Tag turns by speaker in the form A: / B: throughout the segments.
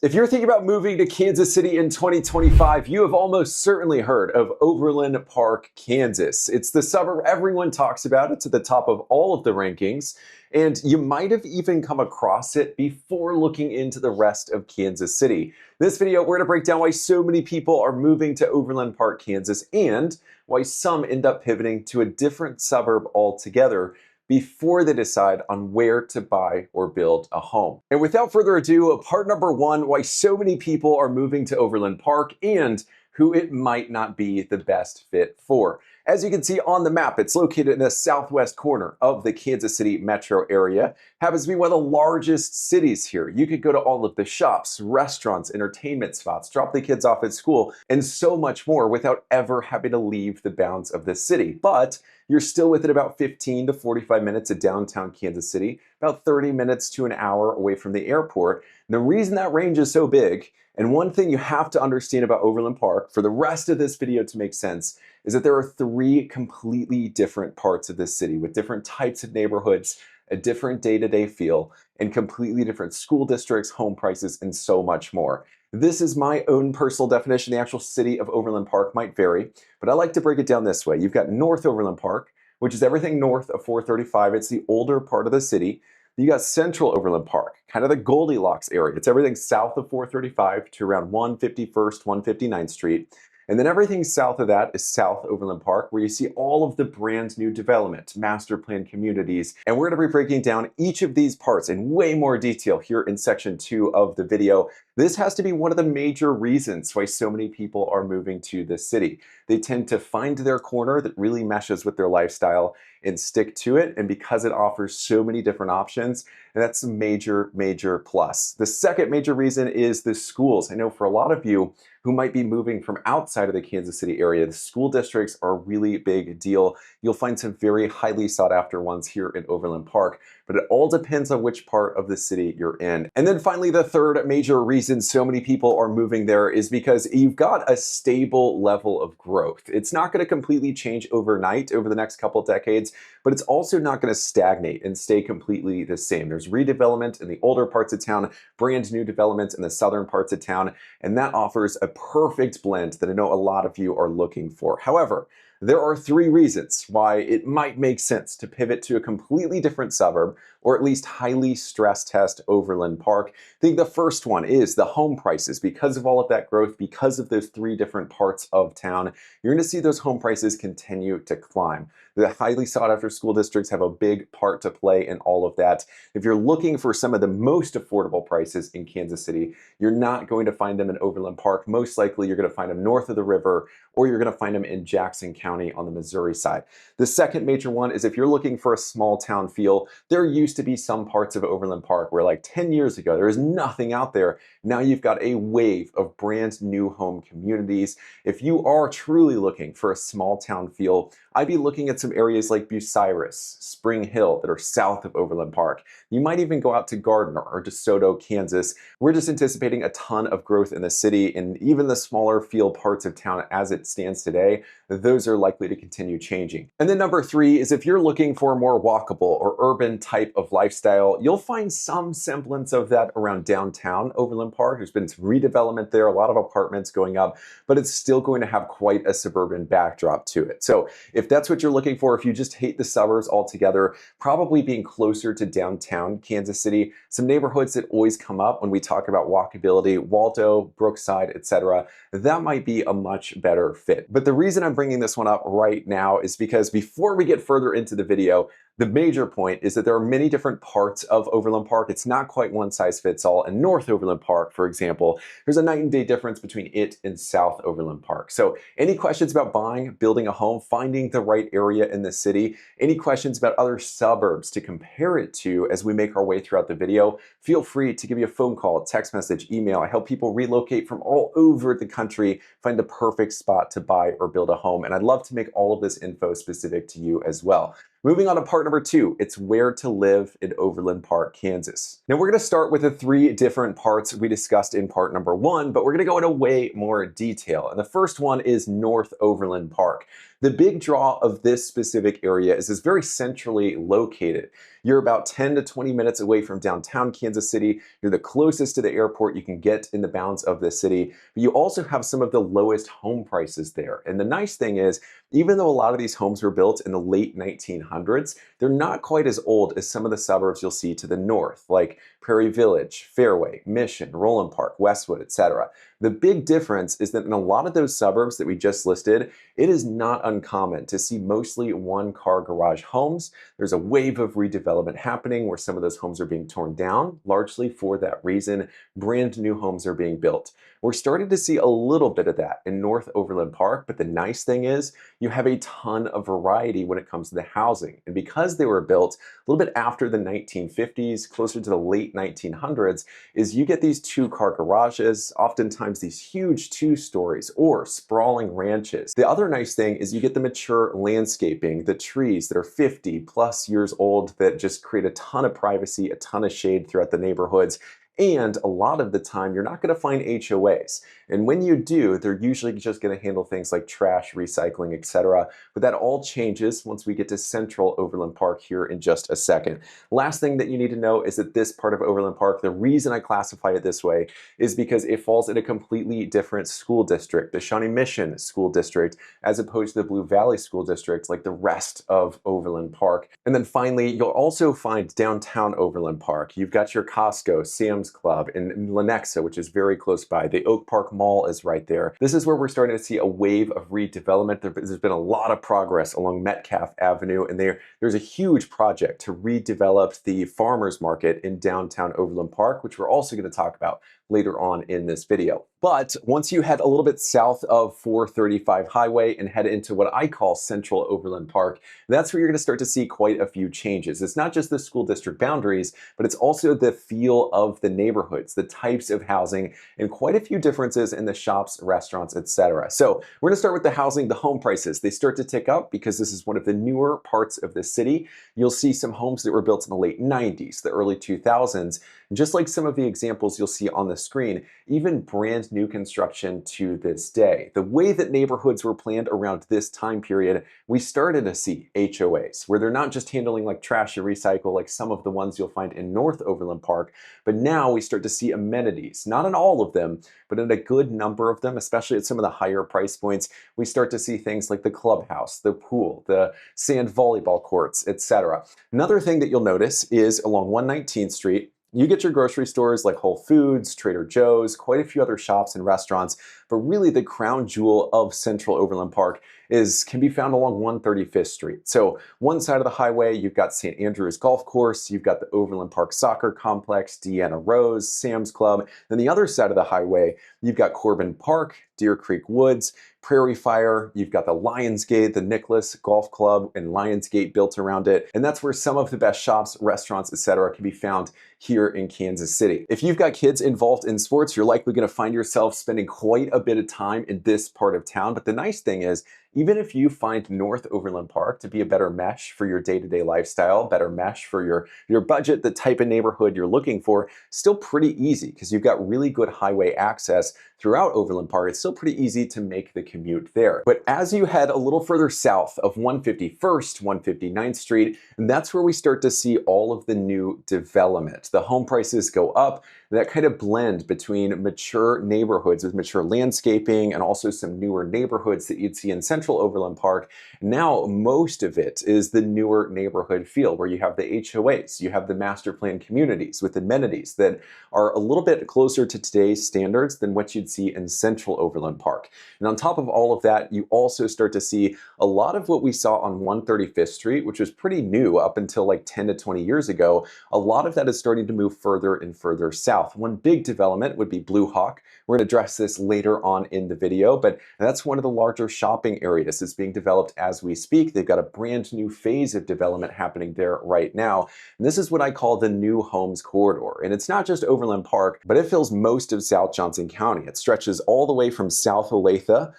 A: If you're thinking about moving to Kansas City in 2025, you have almost certainly heard of Overland Park, Kansas. It's the suburb everyone talks about. It's at the top of all of the rankings, and you might have even come across it before looking into the rest of Kansas City. This video, we're going to break down why so many people are moving to Overland Park, Kansas, and why some end up pivoting to a different suburb altogether before they decide on where to buy or build a home. And without further ado, part number one, why so many people are moving to Overland Park and who it might not be the best fit for. As you can see on the map, it's located in the southwest corner of the Kansas City metro area. Happens to be one of the largest cities here. You could go to all of the shops, restaurants, entertainment spots, drop the kids off at school, and so much more without ever having to leave the bounds of the city. But you're still within about 15 to 45 minutes of downtown Kansas City, about 30 minutes to an hour away from the airport. And the reason that range is so big, and one thing you have to understand about Overland Park for the rest of this video to make sense, is that there are three completely different parts of this city with different types of neighborhoods, a different day-to-day feel, and completely different school districts, home prices, and so much more. This is my own personal definition. The actual city of Overland Park might vary, but I like to break it down this way. You've got North Overland Park, which is everything north of 435. It's the older part of the city. You got Central Overland Park, kind of the Goldilocks area. It's everything south of 435 to around 151st, 159th Street. And then everything south of that is South Overland Park, where you see all of the brand new development, master plan communities. And we're going to be breaking down each of these parts in way more detail here in section 2 of the video. This has to be one of the major reasons why so many people are moving to this city. They tend to find their corner that really meshes with their lifestyle and stick to it. And because it offers so many different options, and that's a major, major plus. The second major reason is the schools. I know for a lot of you who might be moving from outside of the Kansas City area, the school districts are a really big deal. You'll find some very highly sought after ones here in Overland Park, but it all depends on which part of the city you're in. And then finally, the third major reason so many people are moving there is because you've got a stable level of growth. It's not going to completely change overnight over the next couple decades, but it's also not going to stagnate and stay completely the same. There's redevelopment in the older parts of town, brand new developments in the southern parts of town, and that offers a perfect blend that I know a lot of you are looking for. However, there are three reasons why it might make sense to pivot to a completely different suburb, or at least highly stress test Overland Park. I think the first one is the home prices. Because of all of that growth, because of those three different parts of town, you're going to see those home prices continue to climb. The highly sought after school districts have a big part to play in all of that. If you're looking for some of the most affordable prices in Kansas City, you're not going to find them in Overland Park. Most likely you're going to find them north of the river, or you're going to find them in Jackson County on the Missouri side. The second major one is if you're looking for a small town feel, there used to be some parts of Overland Park where like 10 years ago, there was nothing out there. Now you've got a wave of brand new home communities. If you are truly looking for a small town feel, I'd be looking at some areas like Bucyrus, Spring Hill that are south of Overland Park. You might even go out to Gardner or DeSoto, Kansas. We're just anticipating a ton of growth in the city, and even the smaller feel parts of town as it stands today, those are likely to continue changing. And then number three is if you're looking for a more walkable or urban type of lifestyle, you'll find some semblance of that around downtown Overland Park. There's been some redevelopment there, a lot of apartments going up, but it's still going to have quite a suburban backdrop to it. So if that's what you're looking for, if you just hate the suburbs altogether, probably being closer to downtown Kansas City, some neighborhoods that always come up when we talk about walkability, Waldo, Brookside, etc., that might be a much better fit. But the reason I'm bringing this one up right now is because before we get further into the video, the major point is that there are many different parts of Overland Park. It's not quite one size fits all. And North Overland Park, for example, there's a night and day difference between it and South Overland Park. So any questions about buying, building a home, finding the right area in the city, any questions about other suburbs to compare it to as we make our way throughout the video, feel free to give me a phone call, text message, email. I help people relocate from all over the country, find the perfect spot to buy or build a home. And I'd love to make all of this info specific to you as well. Moving on to part number two, it's where to live in Overland Park, Kansas. Now we're going to start with the three different parts we discussed in part number one, but we're going to go into way more detail. And the first one is North Overland Park. The big draw of this specific area is it's very centrally located. You're about 10 to 20 minutes away from downtown Kansas City. You're the closest to the airport you can get in the bounds of the city. But you also have some of the lowest home prices there. And the nice thing is, even though a lot of these homes were built in the late 1900s, they're not quite as old as some of the suburbs you'll see to the north, like Prairie Village, Fairway, Mission, Roland Park, Westwood, etc. The big difference is that in a lot of those suburbs that we just listed, it is not uncommon to see mostly one-car garage homes. There's a wave of redevelopment happening where some of those homes are being torn down, largely for that reason. Brand new homes are being built. We're starting to see a little bit of that in North Overland Park, but the nice thing is you have a ton of variety when it comes to the housing. And because they were built a little bit after the 1950s, closer to the late 1900s, is you get these two-car garages, oftentimes these huge 2 stories or sprawling ranches. The other nice thing is you get the mature landscaping, the trees that are 50 plus years old that just create a ton of privacy, a ton of shade throughout the neighborhoods. And a lot of the time, you're not going to find HOAs. And when you do, they're usually just going to handle things like trash, recycling, etc. But that all changes once we get to Central Overland Park here in just a second. Last thing that you need to know is that this part of Overland Park, the reason I classify it this way is because it falls in a completely different school district, the Shawnee Mission School District, as opposed to the Blue Valley School District, like the rest of Overland Park. And then finally, you'll also find downtown Overland Park. You've got your Costco, Sam's Club, and Lenexa, which is very close by. The Oak Park Mall is right there. This is where we're starting to see a wave of redevelopment. There's been a lot of progress along Metcalf Avenue, and there's a huge project to redevelop the farmers market in downtown Overland Park, which we're also going to talk about later on in this video. But once you head a little bit south of 435 Highway and head into what I call Central Overland Park, that's where you're going to start to see quite a few changes. It's not just the school district boundaries, but it's also the feel of the neighborhoods, the types of housing, and quite a few differences in the shops, restaurants, etc. So we're going to start with the housing, the home prices. They start to tick up because this is one of the newer parts of the city. You'll see some homes that were built in the late 90s, the early 2000s, just like some of the examples you'll see on the screen, even brand new construction to this day. The way that neighborhoods were planned around this time period, we started to see HOAs, where they're not just handling like trash and recycle like some of the ones you'll find in North Overland Park, but now we start to see amenities, not in all of them, but in a good number of them, especially at some of the higher price points. We start to see things like the clubhouse, the pool, the sand volleyball courts, etc. Another thing that you'll notice is along 119th Street, you get your grocery stores like Whole Foods, Trader Joe's, quite a few other shops and restaurants, but really the crown jewel of Central Overland Park can be found along 135th Street. So one side of the highway, you've got St. Andrews Golf Course, you've got the Overland Park Soccer Complex, Deanna Rose, Sam's Club. Then the other side of the highway, you've got Corbin Park, Deer Creek Woods, Prairie Fire, you've got the Lionsgate, the Nicholas Golf Club, and Lionsgate built around it. And that's where some of the best shops, restaurants, etc. can be found here in Kansas City. If you've got kids involved in sports, you're likely going to find yourself spending quite a bit of time in this part of town. But the nice thing is, even if you find North Overland Park to be a better mesh for your day-to-day lifestyle, better mesh for your budget, the type of neighborhood you're looking for, still pretty easy because you've got really good highway access throughout Overland Park. It's still pretty easy to make the commute there. But as you head a little further south of 151st, 159th Street, and that's where we start to see all of the new development. The home prices go up, that kind of blend between mature neighborhoods with mature landscaping and also some newer neighborhoods that you'd see in Central Overland Park. Now, most of it is the newer neighborhood feel where you have the HOAs, you have the master plan communities with amenities that are a little bit closer to today's standards than what you'd see in Central Overland Park. And on top of all of that, you also start to see a lot of what we saw on 135th Street, which was pretty new up until like 10 to 20 years ago. A lot of that is starting to move further and further south. One big development would be Blue Hawk. We're going to address this later on in the video, but that's one of the larger shopping areas that's being developed as we speak. They've got a brand new phase of development happening there right now. And this is what I call the New Homes Corridor. And it's not just Overland Park, but it fills most of South Johnson County. It stretches all the way from South Olathe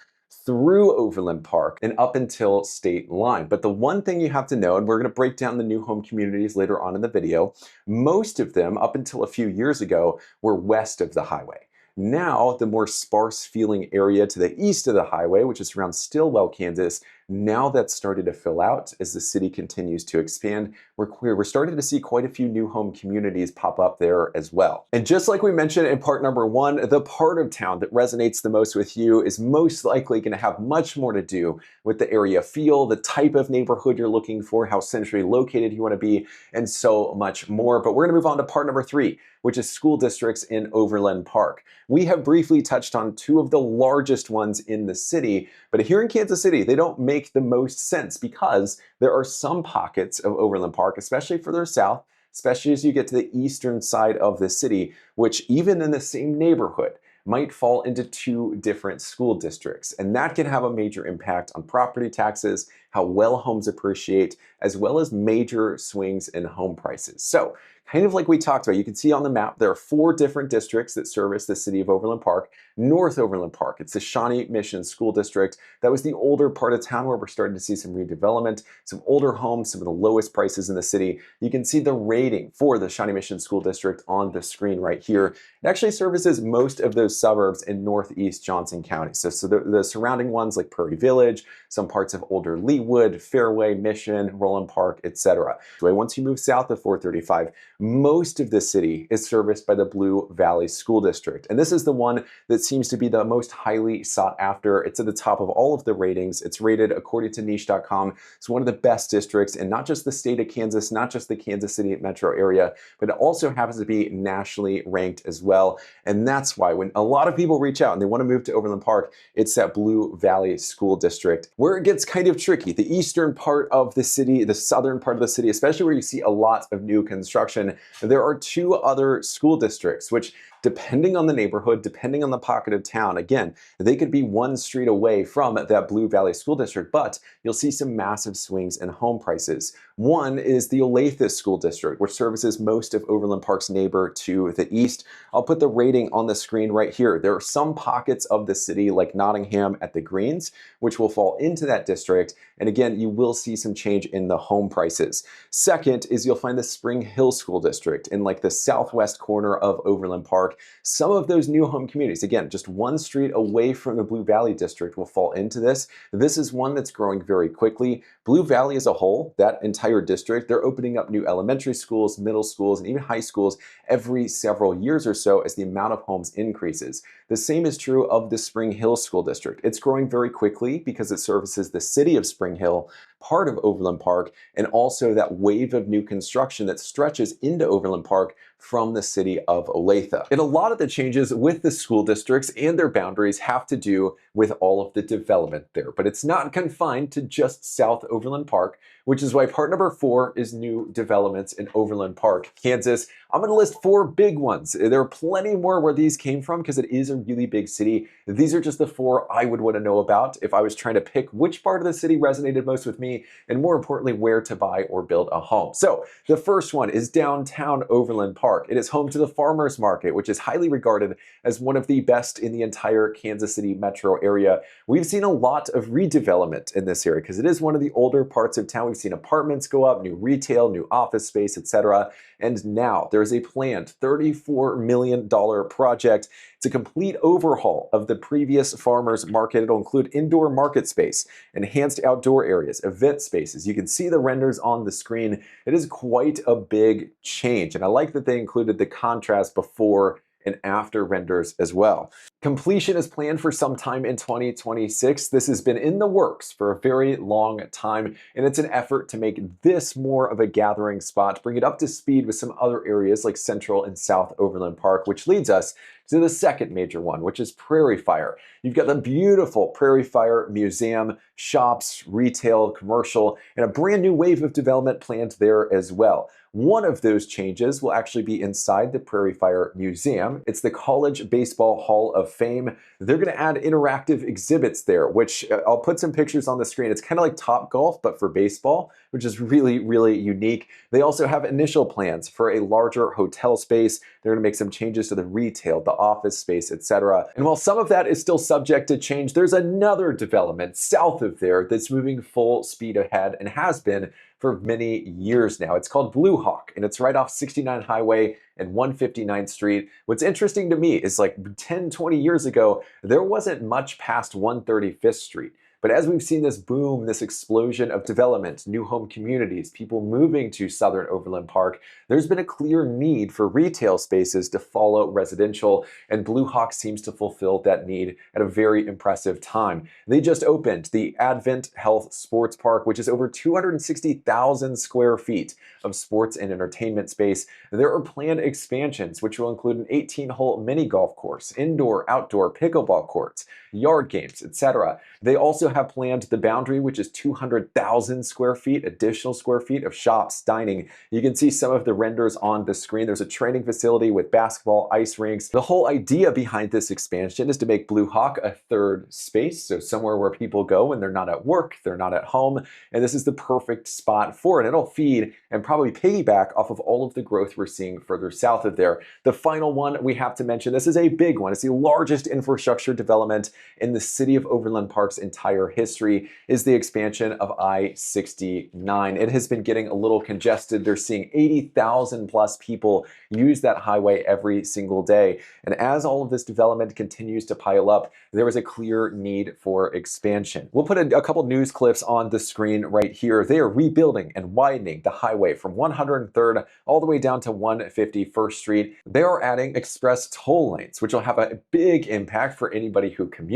A: through Overland Park and up until state line. But the one thing you have to know, and we're going to break down the new home communities later on in the video, most of them up until a few years ago were west of the highway. Now, the more sparse feeling area to the east of the highway, which is around Stillwell, Kansas, Now that's started to fill out as the city continues to expand. We're starting to see quite a few new home communities pop up there as well. And just like we mentioned in part number one, the part of town that resonates the most with you is most likely going to have much more to do with the area feel, the type of neighborhood you're looking for, how centrally located you want to be, and so much more. But we're going to move on to part number three, which is school districts in Overland Park. We have briefly touched on two of the largest ones in the city, but here in Kansas City, they don't make the most sense because there are some pockets of Overland Park, especially further south, especially as you get to the eastern side of the city, which even in the same neighborhood might fall into two different school districts. And that can have a major impact on property taxes, how well homes appreciate, as well as major swings in home prices. So, kind of like we talked about, you can see on the map, there are four different districts that service the city of Overland Park. North Overland Park, it's the Shawnee Mission School District. That was the older part of town where we're starting to see some redevelopment, some older homes, some of the lowest prices in the city. You can see the rating for the Shawnee Mission School District on the screen right here. It actually services most of those suburbs in northeast Johnson County. So the surrounding ones like Prairie Village, some parts of older Leawood, Fairway, Mission, Roland Park, etc. So once you move south of 435, most of the city is serviced by the Blue Valley School District. And this is the one that seems to be the most highly sought after. It's at the top of all of the ratings. It's rated according to niche.com. It's one of the best districts in not just the state of Kansas, not just the Kansas City metro area, but it also happens to be nationally ranked as well. And that's why when a lot of people reach out and they want to move to Overland Park, it's that Blue Valley School District. Where it gets kind of tricky, the eastern part of the city, the southern part of the city, especially where you see a lot of new construction, there are two other school districts, which depending on the neighborhood, depending on the pocket of town, again, they could be one street away from that Blue Valley School District, but you'll see some massive swings in home prices. One is the Olathe School District, which services most of Overland Park's neighbor to the east. I'll put the rating on the screen right here. There are some pockets of the city like Nottingham at the Greens, which will fall into that district. And again, you will see some change in the home prices. Second is you'll find the Spring Hill School District in like the southwest corner of Overland Park. Some of those new home communities, again, just one street away from the Blue Valley District will fall into this. This is one that's growing very quickly. Blue Valley as a whole, that entire district, they're opening up new elementary schools, middle schools, and even high schools every several years or so as the amount of homes increases. The same is true of the Spring Hill School District. It's growing very quickly because it services the city of Spring Hill, part of Overland Park, and also that wave of new construction that stretches into Overland Park from the city of Olathe. And a lot of the changes with the school districts and their boundaries have to do with all of the development there. But it's not confined to just South Overland Park, which is why part number 4 is new developments in Overland Park, Kansas. I'm going to list 4 big ones. There are plenty more where these came from because it is a really big city. These are just the 4 I would want to know about if I was trying to pick which part of the city resonated most with me, and more importantly, where to buy or build a home. So the first one is downtown Overland Park. It is home to the farmers market, which is highly regarded as one of the best in the entire Kansas City metro area. We've seen a lot of redevelopment in this area because it is one of the older parts of town. We've seen apartments go up, new retail, new office space, etc. And now there's a planned $34 million project. It's a complete overhaul of the previous farmers market. It'll include indoor market space, enhanced outdoor areas, event spaces. You can see the renders on the screen. It is quite a big change. And I like that they included the contrast before and after renders as well. Completion is planned for sometime in 2026. This has been in the works for a very long time, and it's an effort to make this more of a gathering spot, bring it up to speed with some other areas like Central and South Overland Park, which leads us to the second major one, which is Prairie Fire. You've got the beautiful Prairie Fire Museum, shops, retail, commercial, and a brand new wave of development planned there as well. One of those changes will actually be inside the Prairie Fire Museum. It's the College Baseball Hall of Fame. They're going to add interactive exhibits there, which I'll put some pictures on the screen. It's kind of like Top Golf, but for baseball, which is really, really unique. They also have initial plans for a larger hotel space. They're going to make some changes to the retail, the office space, etc. And while some of that is still subject to change, there's another development south of there that's moving full speed ahead and has been for many years now. It's called Blue Hawk, and it's right off 69 Highway and 159th Street. What's interesting to me is like 10, 20 years ago, there wasn't much past 135th Street. But as we've seen this boom, this explosion of development, new home communities, people moving to southern Overland Park, there's been a clear need for retail spaces to follow residential, and Blue Hawk seems to fulfill that need at a very impressive time. They just opened the Advent Health Sports Park, which is over 260,000 square feet of sports and entertainment space. There are planned expansions, which will include an 18-hole mini golf course, indoor-outdoor pickleball courts, yard games, etc. They also have planned the Boundary, which is 200,000 square feet, additional square feet of shops, dining. You can see some of the renders on the screen. There's a training facility with basketball, ice rinks. The whole idea behind this expansion is to make Blue Hawk a third space, so somewhere where people go when they're not at work, they're not at home, and this is the perfect spot for it. It'll feed and probably piggyback off of all of the growth we're seeing further south of there. The final one we have to mention, this is a big one. It's the largest infrastructure development in the city of Overland Park's entire history, is the expansion of I-69. It has been getting a little congested. They're seeing 80,000 plus people use that highway every single day. And as all of this development continues to pile up, there is a clear need for expansion. We'll put a couple news clips on the screen right here. They are rebuilding and widening the highway from 103rd all the way down to 151st Street. They are adding express toll lanes, which will have a big impact for anybody who commutes.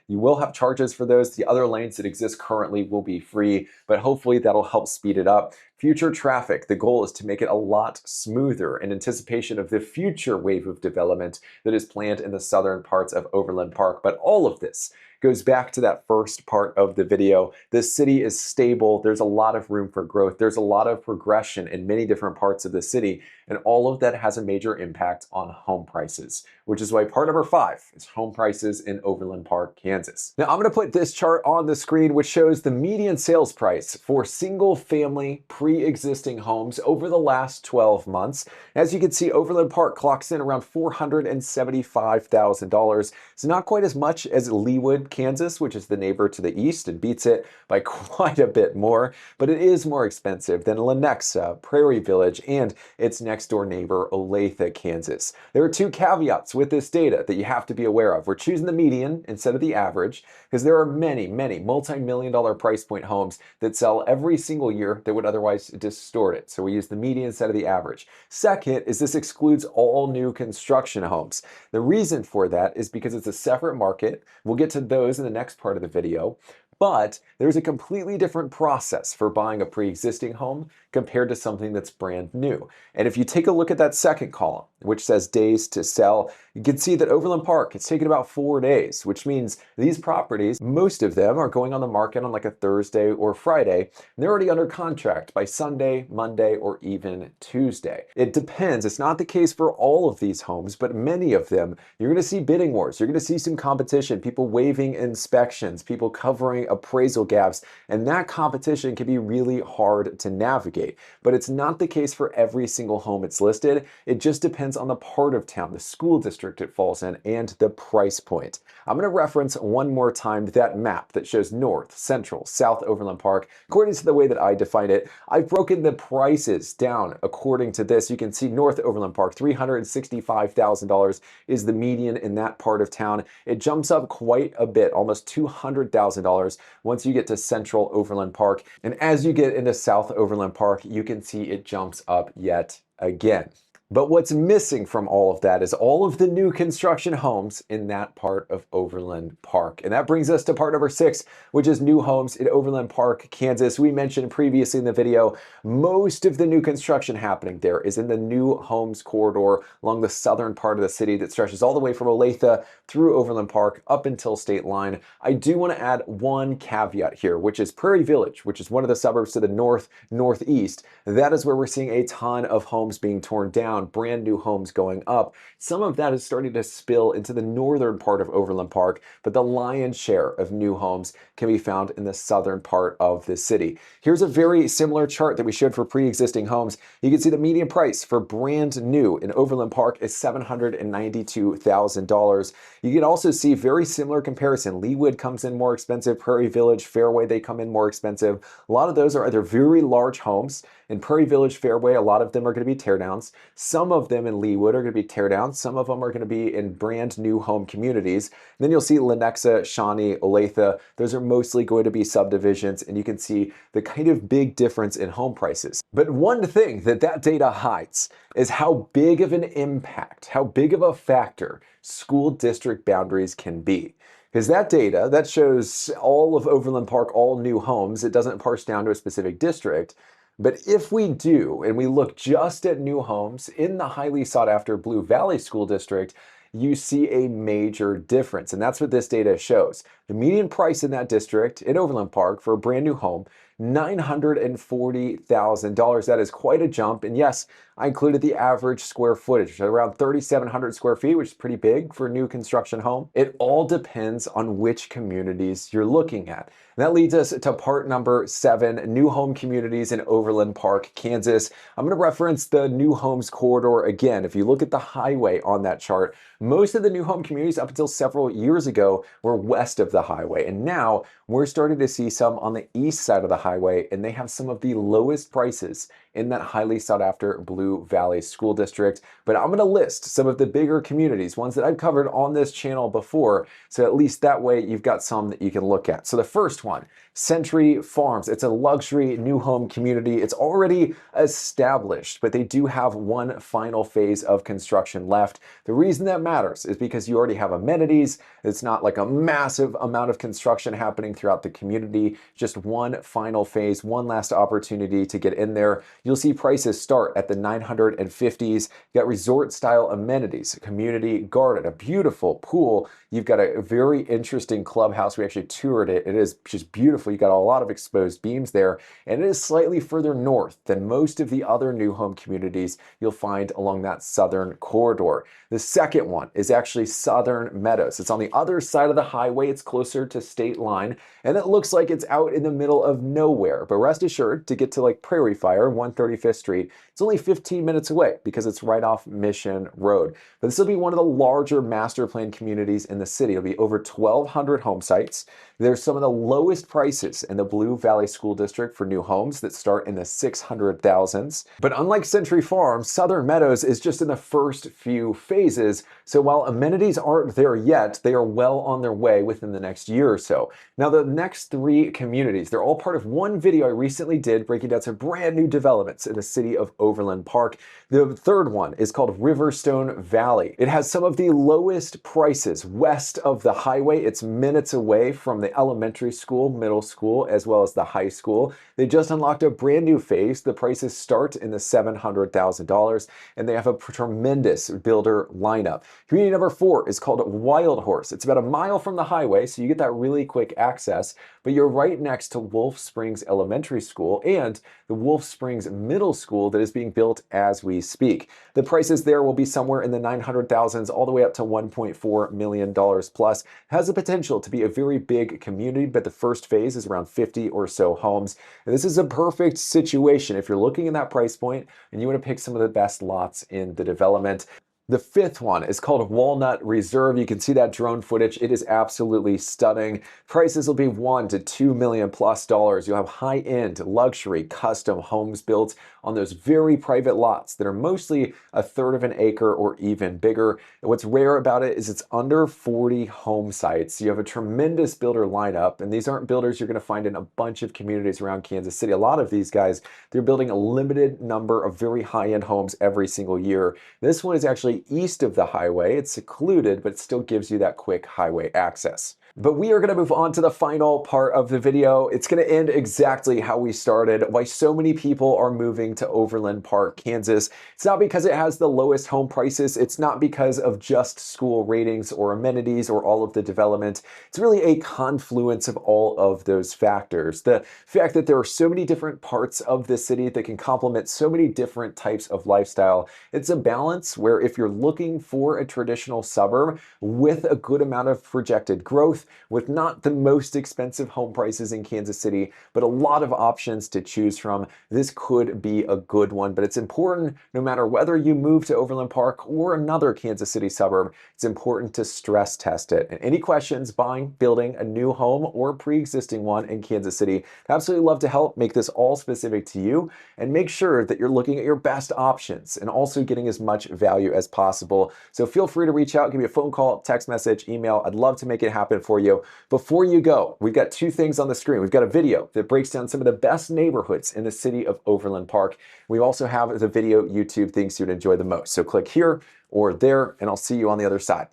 A: You will have charges for those. The other lanes that exist currently will be free, but hopefully that'll help speed it up. Future traffic, the goal is to make it a lot smoother in anticipation of the future wave of development that is planned in the southern parts of Overland Park. But all of this goes back to that first part of the video. The city is stable. There's a lot of room for growth. There's a lot of progression in many different parts of the city, and all of that has a major impact on home prices, which is why part number 5 is home prices in Overland Park, Kansas. Now, I'm going to put this chart on the screen, which shows the median sales price for single-family pre-existing homes over the last 12 months. As you can see, Overland Park clocks in around $475,000. It's not quite as much as Leawood, Kansas, which is the neighbor to the east, and beats it by quite a bit more, but it is more expensive than Lenexa, Prairie Village, and its next door neighbor, Olathe, Kansas. There are 2 caveats with this data that you have to be aware of. We're choosing the median instead of the average because there are many multi-million-dollar price point homes that sell every single year that would otherwise distort it. So we use the median instead of the average. Second is this excludes all new construction homes. The reason for that is because it's a separate market. We'll get to those in the next part of the video. But there's a completely different process for buying a pre-existing home compared to something that's brand new. And if you take a look at that second column, which says days to sell, you can see that Overland Park, it's taken about 4 days, which means these properties, most of them are going on the market on like a Thursday or Friday, and they're already under contract by Sunday, Monday, or even Tuesday. It depends. It's not the case for all of these homes, but many of them, you're going to see bidding wars. You're going to see some competition, people waiving inspections, people covering appraisal gaps, and that competition can be really hard to navigate. But it's not the case for every single home it's listed. It just depends on the part of town, the school district it falls in, and the price point. I'm going to reference one more time that map that shows North, Central, South Overland Park. According to the way that I define it, I've broken the prices down according to this. You can see North Overland Park, $365,000 is the median in that part of town. It jumps up quite a bit, almost $200,000 once you get to Central Overland Park. And as you get into South Overland Park, you can see it jumps up yet again. But what's missing from all of that is all of the new construction homes in that part of Overland Park. And that brings us to part number 6, which is new homes in Overland Park, Kansas. We mentioned previously in the video, most of the new construction happening there is in the new homes corridor along the southern part of the city that stretches all the way from Olathe through Overland Park up until State Line. I do want to add one caveat here, which is Prairie Village, which is one of the suburbs to the northeast. That is where we're seeing a ton of homes being torn down, brand new homes going up. Some of that is starting to spill into the northern part of Overland Park, but the lion's share of new homes can be found in the southern part of the city. Here's a very similar chart that we showed for pre-existing homes. You can see the median price for brand new in Overland Park is $792,000. You can also see very similar comparison. Leawood comes in more expensive, Prairie Village, Fairway, they come in more expensive. A lot of those are either very large homes. In Prairie Village, Fairway, a lot of them are going to be teardowns. Some of them in Leawood are going to be tear down. Some of them are going to be in brand new home communities. And then you'll see Lenexa, Shawnee, Olathe. Those are mostly going to be subdivisions, and you can see the kind of big difference in home prices. But one thing that that data hides is how big of an impact, how big of a factor school district boundaries can be. Because that data, that shows all of Overland Park, all new homes. It doesn't parse down to a specific district. But if we do, and we look just at new homes in the highly sought after Blue Valley School District, you see a major difference. And that's what this data shows. The median price in that district in Overland Park for a brand new home, $940,000. That is quite a jump. And yes, I included the average square footage, around 3,700 square feet, which is pretty big for a new construction home. It all depends on which communities you're looking at. And that leads us to part number 7, new home communities in Overland Park, Kansas. I'm going to reference the new homes corridor again. If you look at the highway on that chart, most of the new home communities up until several years ago were west of the highway. And now we're starting to see some on the east side of the highway, and they have some of the lowest prices in that highly sought after Blue Valley School District. But I'm going to list some of the bigger communities, ones that I've covered on this channel before, so at least that way you've got some that you can look at. So the first one, Century Farms. It's a luxury new home community. It's already established, but they do have one final phase of construction left. The reason that matters is because you already have amenities. It's not like a massive amount of construction happening throughout the community, just one final phase, one last opportunity to get in there. You'll see prices start at the 950s. You got resort style amenities, a community garden, a beautiful pool. You've got a very interesting clubhouse. We actually toured it. It is just beautiful. You got a lot of exposed beams there, and it is slightly further north than most of the other new home communities you'll find along that southern corridor. The second one is actually Southern Meadows. It's on the other side of the highway. It's closer to state line, and it looks like it's out in the middle of nowhere. But rest assured, to get to like Prairie Fire, 135th Street, it's only 15 minutes away because it's right off Mission Road. But this will be one of the larger master plan communities in the city. It'll be over 1,200 home sites. There's some of the lowest prices in the Blue Valley School District for new homes that start in the 600,000s. But unlike Century Farms, Southern Meadows is just in the first few phases. So while amenities aren't there yet, they are well on their way within the next year or so. Now, the next 3 communities, they're all part of one video I recently did breaking down some brand new developments in the city of Overland Park. The third one is called Riverstone Valley. It has some of the lowest prices west of the highway. It's minutes away from the elementary school, middle school, as well as the high school. They just unlocked a brand new phase. The prices start in the $700,000, and they have a tremendous builder lineup. Community number 4 is called Wild Horse. It's about a mile from the highway, so you get that really quick access, but you're right next to Wolf Springs Elementary School and the Wolf Springs Middle School that is being built as we speak. The prices there will be somewhere in the 900,000s all the way up to $1.4 million plus. Has the potential to be a very big community, but the first phase is around 50 or so homes. And this is a perfect situation if you're looking in that price point and you want to pick some of the best lots in the development. The fifth one is called Walnut Reserve. You can see that drone footage. It is absolutely stunning. Prices will be $1 to $2 million plus. You'll have high-end luxury custom homes built on those very private lots that are mostly a third of an acre or even bigger. And what's rare about it is it's under 40 home sites. You have a tremendous builder lineup, and these aren't builders you're going to find in a bunch of communities around Kansas City. A lot of these guys, they're building a limited number of very high-end homes every single year. This one is actually east of the highway. It's secluded, but it still gives you that quick highway access. But we are going to move on to the final part of the video. It's going to end exactly how we started, why so many people are moving to Overland Park, Kansas. It's not because it has the lowest home prices. It's not because of just school ratings or amenities or all of the development. It's really a confluence of all of those factors. The fact that there are so many different parts of the city that can complement so many different types of lifestyle. It's a balance where if you're looking for a traditional suburb with a good amount of projected growth, both with not the most expensive home prices in Kansas City, but a lot of options to choose from. This could be a good one, but it's important no matter whether you move to Overland Park or another Kansas City suburb, it's important to stress test it. And any questions buying, building a new home or pre-existing one in Kansas City, I'd absolutely love to help make this all specific to you and make sure that you're looking at your best options and also getting as much value as possible. So feel free to reach out, give me a phone call, text message, email. I'd love to make it happen for you. Before you go, we've got two things on the screen. We've got a video that breaks down some of the best neighborhoods in the city of Overland Park. We also have the video YouTube things you'd enjoy the most. So click here or there, and I'll see you on the other side.